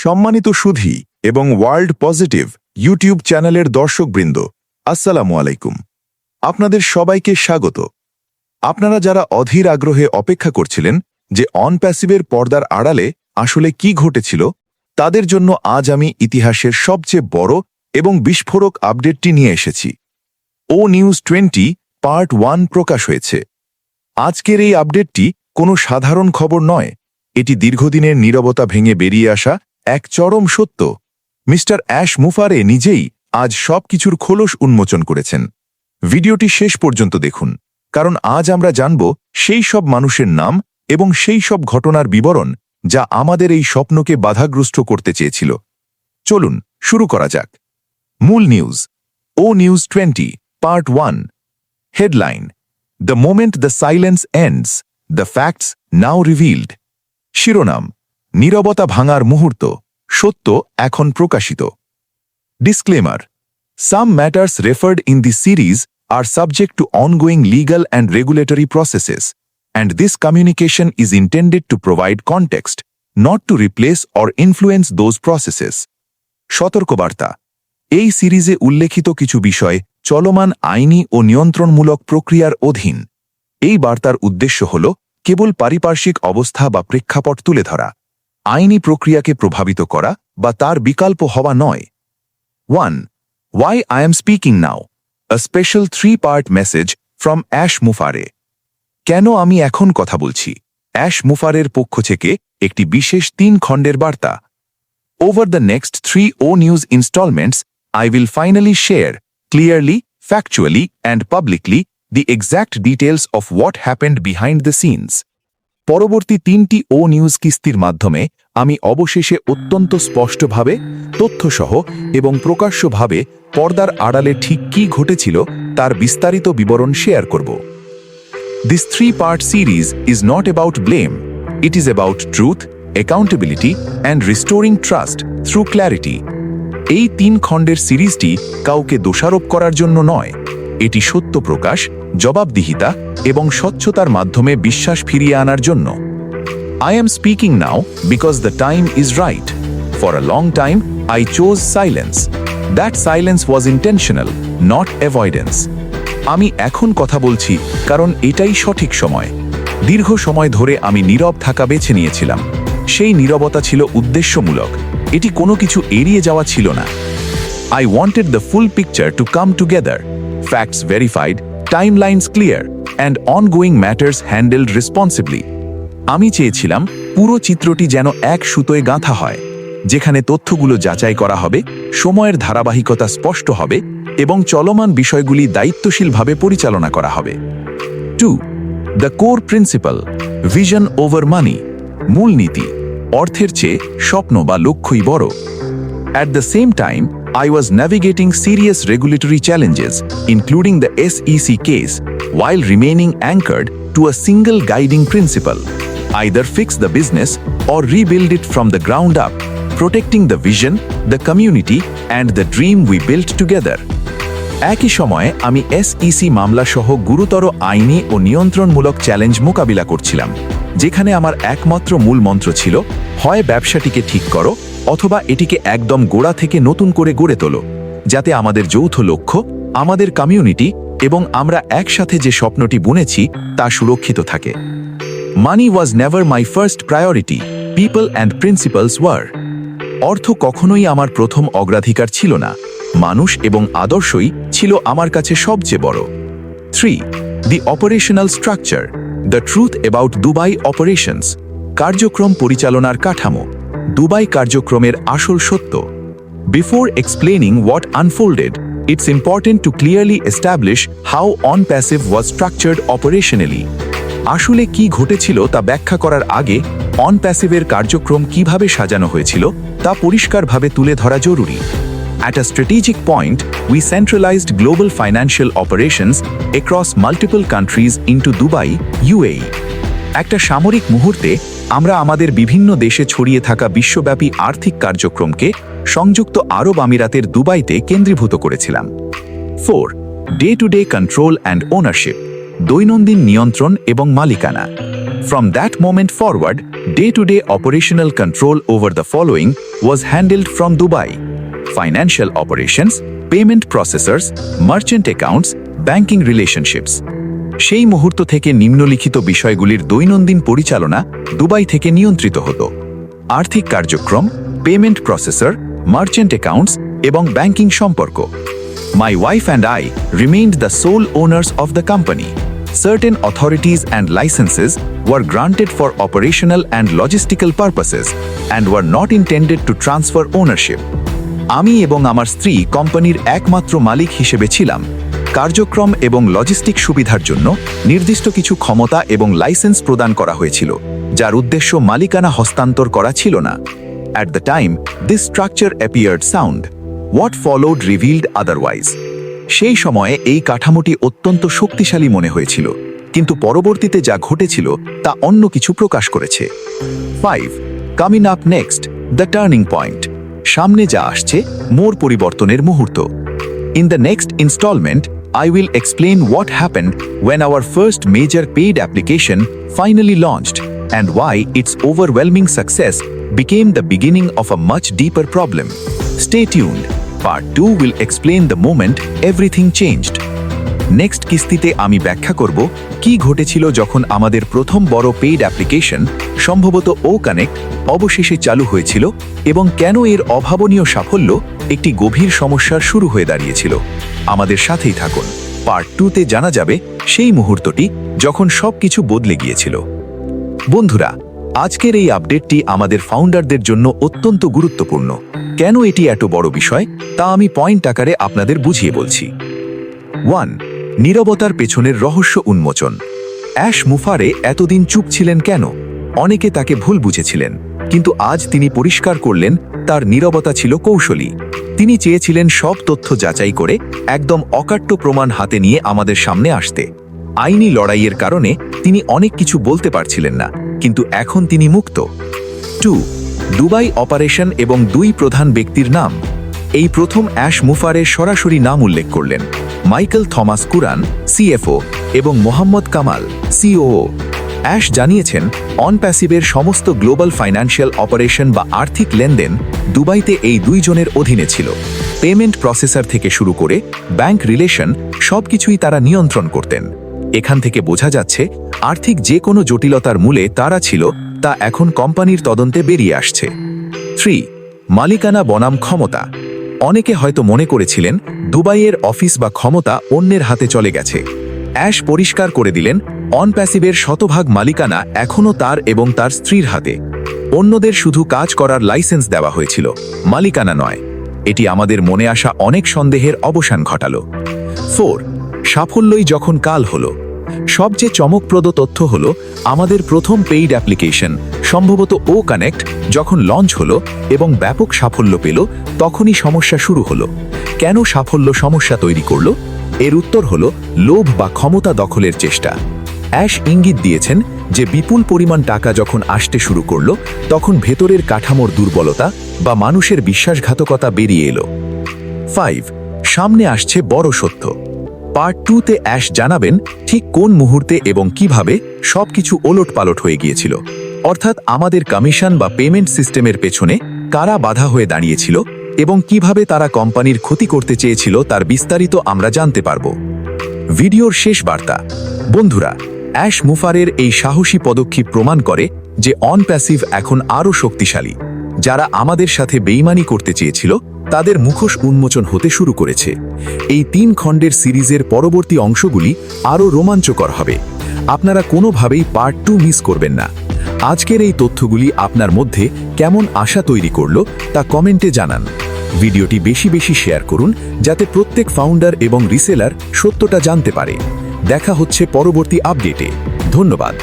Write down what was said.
সম্মানিত সুধী এবং world positive YouTube চ্যানেলের দর্শকবৃন্দ, আসসালামু আলাইকুম। আপনাদের সবাইকে স্বাগত। আপনারা যারা অধীর আগ্রহে অপেক্ষা করছিলেন যে অন প্যাসিভের পর্দার আড়ালে আসলে কি ঘটেছিল, তাদের জন্য আজ আমি ইতিহাসের সবচেয়ে বড় এবং বিস্ফোরক আপডেটটি নিয়ে এসেছি। ও নিউজ 20 পার্ট 1 প্রকাশ হয়েছে। আজকের এই আপডেটটি কোনো সাধারণ খবর নয়, এটি দীর্ঘদিনের নীরবতা ভেঙে বেরিয়ে আসা এক চরম সত্য। মিস্টার অ্যাশ মুফারে নিজেই আজ সবকিছুর খোলস উন্মোচন করেছেন। ভিডিওটি শেষ পর্যন্ত দেখুন, কারণ আজ আমরা জানব সেই সব মানুষের নাম এবং সেই সব ঘটনার বিবরণ যা আমাদের এই স্বপ্নকে বাধাগ্রস্ত করতে চেয়েছিল। চলুন শুরু করা যাক। মূল নিউজ। ও news 20 part 1। Headline: the moment the silence ends, the facts now revealed. শিরোনাম: নীরবতা ভাঙার মুহূর্ত, সত্য এখন প্রকাশিত। Disclaimer: some matters referred in this series are subject to ongoing legal and regulatory processes, and this communication is intended to provide context, not to replace or influence those processes. সতর্কবার্তা: এই সিরিজে উল্লেখিত কিছু বিষয় চলমান আইনি ও নিয়ন্ত্রণমূলক প্রক্রিয়ার অধীন। এই বার্তার উদ্দেশ্য হল কেবল পারিপার্শ্বিক অবস্থা বা প্রেক্ষাপট তুলে ধরা, আইনি প্রক্রিয়াকে প্রভাবিত করা বা তার বিকল্প হওয়া নয়। 1. Why I am speaking now? A special 3-part message from অ্যাশ মুফারে। কেন আমি এখন কথা বলছি? অ্যাশ মুফারের পক্ষ থেকে একটি বিশেষ 3 খণ্ডের বার্তা। Over the next 3 O News installments, I will finally share, clearly, factually, and publicly, the exact details of what happened behind the scenes. পরবর্তী 3টি ও নিউজ কিস্তির মাধ্যমে আমি অবশেষে অত্যন্ত স্পষ্টভাবে, তথ্যসহ এবং প্রকাশ্যভাবে পর্দার আড়ালে ঠিক কী ঘটেছিল তার বিস্তারিত বিবরণ শেয়ার করব। This 3-part series is not about blame. It is about truth, accountability, and restoring trust through clarity. এই 3 খণ্ডের সিরিজটি কাউকে দোষারোপ করার জন্য নয়, এটি সত্য প্রকাশ, জবাবদিহিতা এবং স্বচ্ছতার মাধ্যমে বিশ্বাস ফিরিয়ে আনার জন্য। I am speaking now because the time is right. For a long time, I chose silence. That silence was intentional, not avoidance. আমি এখন কথা বলছি কারণ এটাই সঠিক সময়। দীর্ঘ সময় ধরে আমি নীরব থাকা বেছে নিয়েছিলাম। সেই নীরবতা ছিল উদ্দেশ্যমূলক, এটি কোনো কিছু এড়িয়ে যাওয়া ছিল না। I wanted the full picture to come together, facts verified, timelines clear, and ongoing matters handled responsibly. আমি চেয়েছিলাম পুরো চিত্রটি যেন এক সুতোয় গাঁথা হয়, যেখানে তথ্যগুলো যাচাই করা হবে, সময়ের ধারাবাহিকতা স্পষ্ট হবে এবং চলমান বিষয়গুলি দায়িত্বশীলভাবে পরিচালনা করা হবে। 2. The core principle, vision over money. মূলনীতি: অর্থের চেয়ে স্বপ্ন বা লক্ষ্যই বড়। At the same time, I was navigating serious regulatory challenges, including the SEC case, while remaining anchored to a single guiding principle: either fix the business or rebuild it from the ground up, protecting the vision, the community, and the dream we built together. একই সময়ে আমি SEC মামলা সহ গুরুতর আইনি ও নিয়ন্ত্রণমূলক challenge মোকাবিলা করছিলাম, যেখানে আমার একমাত্র মূল মন্ত্র ছিল হয় ব্যবসাটিকে ঠিক করো অথবা এটিকে একদম গোড়া থেকে নতুন করে গড়ে তোলো, যাতে আমাদের যৌথ লক্ষ্য, আমাদের কমিউনিটি এবং আমরা একসাথে যে স্বপ্নটি বুনেছি তা সুরক্ষিত থাকে। Money was never my first priority, people and principles were. অর্থ কখনোই আমার প্রথম অগ্রাধিকার ছিল না, মানুষ এবং আদর্শই ছিল আমার কাছে সবচেয়ে বড়। 3. The operational structure, the truth about Dubai operations. কার্যক্রম পরিচালনার কাঠামো, দুবাই কার্যক্রমের আসল সত্য। Before explaining what unfolded, it's important to clearly establish how OnPassive was structured operationally. আসলে কি ঘটেছিল তা ব্যাখ্যা করার আগে OnPassive-এর কার্যক্রম কিভাবে সাজানো হয়েছিল তা পরিষ্কারভাবে তুলে ধরা জরুরি। At a strategic point, we centralized global financial operations across multiple countries into Dubai, UAE. একটা সামরিক মুহূর্তে আমরা আমাদের বিভিন্ন দেশে ছড়িয়ে থাকা বিশ্বব্যাপী আর্থিক কার্যক্রমকে সংযুক্ত আরব আমিরাতের দুবাইতে কেন্দ্রীভূত করেছিলাম। 4. Day to day control and ownership, দৈনন্দিন নিয়ন্ত্রণ এবং মালিকানা। From that moment forward, day-to-day operational control over the following was handled from Dubai: financial operations, payment processors, merchant accounts, banking relationships. সেই মুহূর্ত থেকে নিম্নলিখিত বিষয়গুলির দৈনন্দিন পরিচালনা দুবাই থেকে নিয়ন্ত্রিত হতো: আর্থিক কার্যক্রম, পেমেন্ট প্রসেসর, মার্চেন্ট অ্যাকাউন্টস এবং ব্যাংকিং সম্পর্ক। My wife and I remained the sole owners of the company. Certain authorities and licenses were granted for operational and logistical purposes and were not intended to transfer ownership. আমি এবং আমার স্ত্রী কোম্পানির একমাত্র মালিক হিসেবে ছিলাম। কার্যক্রম এবং লজিস্টিক সুবিধার জন্য নির্দিষ্ট কিছু ক্ষমতা এবং লাইসেন্স প্রদান করা হয়েছিল, যার উদ্দেশ্য মালিকানা হস্তান্তর করা ছিল না। At the time, this structure appeared sound. What followed revealed otherwise. সেই সময়ে এই কাঠামোটি অত্যন্ত শক্তিশালী মনে হয়েছিল, কিন্তু পরবর্তীতে যা ঘটেছিল তা অন্য কিছু প্রকাশ করেছে। 5. Coming up next, the turning point. সামনে যা আসছে, মোড় পরিবর্তনের মুহূর্ত। In the next installment, I will explain what happened when our first major paid application finally launched and why its overwhelming success became the beginning of a much deeper problem. Stay tuned. Part 2 will explain the moment everything changed. Next কিস্তিতে আমি ব্যাখ্যা করব কি ঘটেছিল যখন আমাদের প্রথম বড় পেইড অ্যাপ্লিকেশন, সম্ভবত ও কানেক্ট, অবশেষে চালু হয়েছিল এবং কেন এর অভাবনীয় সাফল্য একটি গভীর সমস্যার শুরু হয়ে দাঁড়িয়েছিল। আমাদের সাথেই থাকুন। পার্ট 2তে জানা যাবে সেই মুহূর্তটি যখন সবকিছু বদলে গিয়েছিল। বন্ধুরা, আজকের এই আপডেটটি আমাদের ফাউন্ডারদের জন্য অত্যন্ত গুরুত্বপূর্ণ। কেন এটি এত বড় বিষয় তা আমি পয়েন্ট আকারে আপনাদের বুঝিয়ে বলছি। 1. নীরবতার পেছনের রহস্য উন্মোচন। অ্যাশ মুফারে এতদিন চুপ ছিলেন কেন? অনেকে তাকে ভুল বুঝেছিলেন, কিন্তু আজ তিনি পরিষ্কার করলেন তার নীরবতা ছিল কৌশলী। তিনি চেয়েছিলেন সব তথ্য যাচাই করে একদম অকাট্য প্রমাণ হাতে নিয়ে আমাদের সামনে আসতে। আইনি লড়াইয়ের কারণে তিনি অনেক কিছু বলতে পারছিলেন না, কিন্তু এখন তিনি মুক্ত। 2. দুবাই অপারেশন এবং 2 প্রধান ব্যক্তির নাম। এই প্রথম অ্যাশ মুফারের সরাসরি নাম উল্লেখ করলেন: মাইকেল থমাস কুরান, সিএফও, এবং মোহাম্মদ কামাল, সিওও। অ্যাশ জানিয়েছেন অনপ্যাসিভের সমস্ত গ্লোবাল ফাইন্যান্সিয়াল অপারেশন বা আর্থিক লেনদেন দুবাইতে এই 2 জনের অধীনে ছিল। পেমেন্ট প্রসেসর থেকে শুরু করে ব্যাংক রিলেশন সবকিছুই তারা নিয়ন্ত্রণ করতেন। এখান থেকে বোঝা যাচ্ছে আর্থিক যে কোনো জটিলতার মূলে তারা ছিল, তা এখন কোম্পানির তদন্তে বেরিয়ে আসছে। 3. মালিকানা বনাম ক্ষমতা। অনেকে হয়তো মনে করেছিলেন দুবাইয়ের অফিস বা ক্ষমতা অন্যের হাতে চলে গেছে। অ্যাশ পরিষ্কার করে দিলেন অনপ্যাসিভের শতভাগ মালিকানা এখনও তার এবং তার স্ত্রীর হাতে। অন্যদের শুধু কাজ করার লাইসেন্স দেওয়া হয়েছিল, মালিকানা নয়। এটি আমাদের মনে আসা অনেক সন্দেহের অবসান ঘটালো। 4. সাফল্যই যখন কাল হলো। সবচেয়ে চমকপ্রদ তথ্য হলো আমাদের প্রথম পেইড অ্যাপ্লিকেশন, সম্ভবত ও কানেক্ট, যখন লঞ্চ হলো এবং ব্যাপক সাফল্য পেল, তখনই সমস্যা শুরু হলো। কেন সাফল্য সমস্যা তৈরি করলো? এর উত্তর হলো লোভ বা ক্ষমতা দখলের চেষ্টা। অ্যাশ ইঙ্গিত দিয়েছেন যে বিপুল পরিমাণ টাকা যখন আসতে শুরু করলো, তখন ভেতরের কাঠামোর দুর্বলতা বা মানুষের বিশ্বাসঘাতকতা বেরিয়ে এলো। 5. সামনে আসছে বড় সত্য। পার্ট 2তে অ্যাশ জানাবেন ঠিক কোন মুহূর্তে এবং কিভাবে সবকিছু ওলটপালট হয়ে গিয়েছিল, অর্থাৎ আমাদের কমিশন বা পেমেন্ট সিস্টেমের পেছনে কারা বাধা হয়ে দাঁড়িয়েছিল এবং কিভাবে তারা কোম্পানির ক্ষতি করতে চেয়েছিল তার বিস্তারিত আমরা জানতে পারব। ভিডিওর শেষ বার্তা। বন্ধুরা, অ্যাশ মুফারের এই সাহসী পদক্ষেপ প্রমাণ করে যে অনপ্যাসিভ এখন আরও শক্তিশালী। যারা আমাদের সাথে বেইমানি করতে চেয়েছিল তাদের মুখোশ উন্মোচন হতে শুরু করেছে। এই 3 খণ্ডের সিরিজের পরবর্তী অংশগুলি আরও রোমাঞ্চকর হবে। আপনারা কোনোভাবেই পার্ট 2 মিস করবেন না। আজকের এই তথ্যগুলি আপনার মধ্যে কেমন আশা তৈরি করল তা কমেন্টে জানান। ভিডিওটি বেশি বেশি শেয়ার করুন যাতে প্রত্যেক ফাউন্ডার এবং রিসেলার সত্যটা জানতে পারে। দেখা হচ্ছে পরবর্তী আপডেটে। ধন্যবাদ।